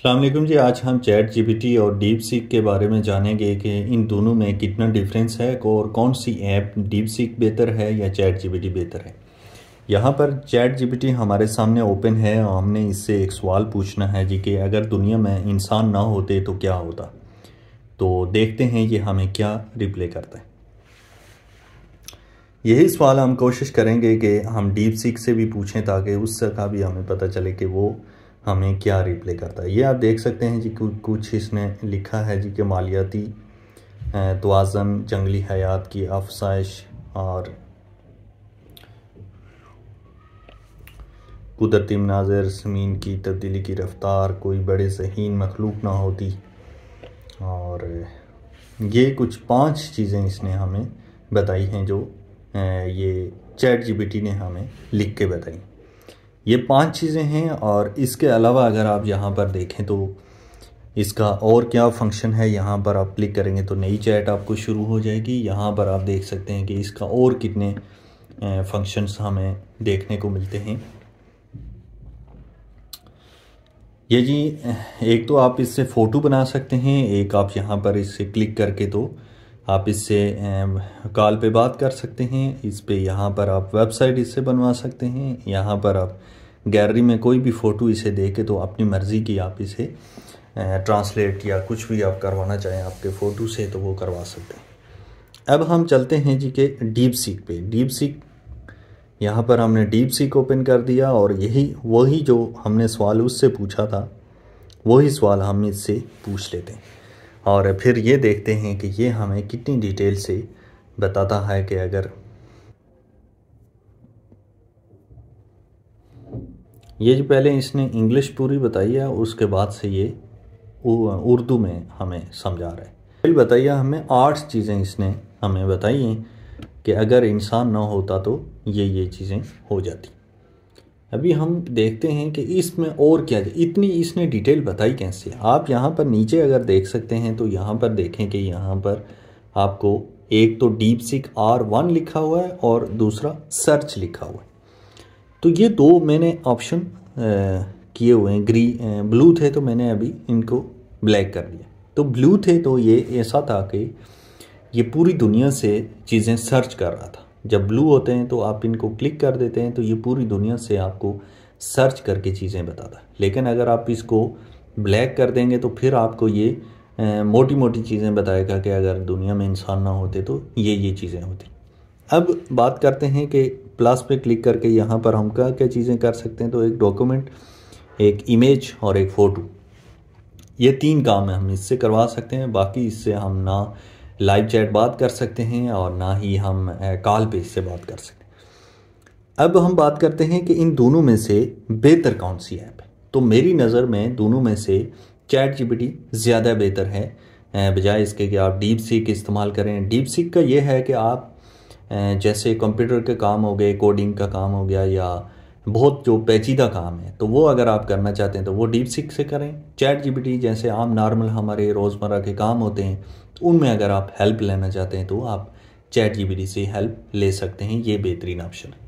अस्सलाम वालेकुम जी। आज हम चैट जीपीटी और डीप सीक के बारे में जानेंगे कि इन दोनों में कितना डिफरेंस है और कौन सी ऐप डीप सीक बेहतर है या चैट जीपीटी बेहतर है। यहाँ पर चैट जीपीटी हमारे सामने ओपन है और हमने इससे एक सवाल पूछना है जी कि अगर दुनिया में इंसान ना होते तो क्या होता। तो देखते हैं ये हमें क्या रिप्लाई करता है। यही सवाल हम कोशिश करेंगे कि हम डीप सीक से भी पूछें ताकि उसका भी हमें पता चले कि वो हमें क्या रिप्लाई करता है। ये आप देख सकते हैं जी कुछ इसने लिखा है जी कि मालियाती तवाज़न, जंगली हयात की अफसाइश और कुदरती मनाज़र, ज़मीन की तब्दीली की रफ्तार, कोई बड़े ज़हीन मखलूक ना होती। और ये कुछ 5 चीज़ें इसने हमें बताई हैं जो ये चैट जीपीटी ने हमें लिख के बताई। ये 5 चीज़ें हैं और इसके अलावा अगर आप यहाँ पर देखें तो इसका और क्या फंक्शन है। यहाँ पर आप क्लिक करेंगे तो नई चैट आपको शुरू हो जाएगी। यहाँ पर आप देख सकते हैं कि इसका और कितने फंक्शंस हमें देखने को मिलते हैं। ये जी एक तो आप इससे फ़ोटो बना सकते हैं, एक आप यहाँ पर इससे क्लिक करके तो आप इससे कॉल पे बात कर सकते हैं। इस पे यहाँ पर आप वेबसाइट इससे बनवा सकते हैं। यहाँ पर आप गैलरी में कोई भी फ़ोटो इसे दे के तो अपनी मर्ज़ी की आप इसे ट्रांसलेट या कुछ भी आप करवाना चाहें आपके फ़ोटो से तो वो करवा सकते हैं। अब हम चलते हैं जी के डीप सीक पे। डीप सीक यहाँ पर हमने डीप सीक ओपन कर दिया और वही जो हमने सवाल उससे पूछा था वही सवाल हम इससे पूछ लेते हैं और फिर ये देखते हैं कि ये हमें कितनी डिटेल से बताता है कि अगर ये जो पहले इसने इंग्लिश पूरी बताई है उसके बाद से ये उर्दू में हमें समझा रहा है। फिर बताइए हमें 8 चीज़ें इसने हमें बताई हैं कि अगर इंसान ना होता तो ये चीज़ें हो जाती। अभी हम देखते हैं कि इसमें और क्या इतनी इसने डिटेल बताई कैसे। आप यहाँ पर नीचे अगर देख सकते हैं तो यहाँ पर देखें कि यहाँ पर आपको एक तो डीप सीक R1 लिखा हुआ है और दूसरा सर्च लिखा हुआ है। तो ये दो मैंने ऑप्शन किए हुए हैं। ब्लू थे तो मैंने अभी इनको ब्लैक कर दिया। तो ब्लू थे तो ये ऐसा था कि ये पूरी दुनिया से चीज़ें सर्च कर रहा था। जब ब्लू होते हैं तो आप इनको क्लिक कर देते हैं तो ये पूरी दुनिया से आपको सर्च करके चीज़ें बताता है। लेकिन अगर आप इसको ब्लैक कर देंगे तो फिर आपको ये मोटी मोटी चीज़ें बताएगा कि अगर दुनिया में इंसान ना होते तो ये चीज़ें होती। अब बात करते हैं कि प्लस पे क्लिक करके यहाँ पर हम क्या क्या चीज़ें कर सकते हैं। तो एक डॉक्यूमेंट, एक इमेज और एक फ़ोटो, ये 3 काम हम इससे करवा सकते हैं। बाकी इससे हम ना लाइव चैट बात कर सकते हैं और ना ही हम कॉल पे इससे बात कर सकते हैं। अब हम बात करते हैं कि इन दोनों में से बेहतर कौन सी ऐप है। तो मेरी नज़र में दोनों में से चैट जीपीटी ज़्यादा बेहतर है बजाय इसके कि आप डीप सीक इस्तेमाल करें। डीप सीक का ये है कि आप जैसे कंप्यूटर के काम हो गए, कोडिंग का काम हो गया या बहुत जो पेचीदा काम है तो वो अगर आप करना चाहते हैं तो वो डीप सीक से करें। चैट जीपीटी जैसे आम नॉर्मल हमारे रोज़मर्रा के काम होते हैं तो उनमें अगर आप हेल्प लेना चाहते हैं तो आप चैट जीपीटी से हेल्प ले सकते हैं। ये बेहतरीन ऑप्शन है।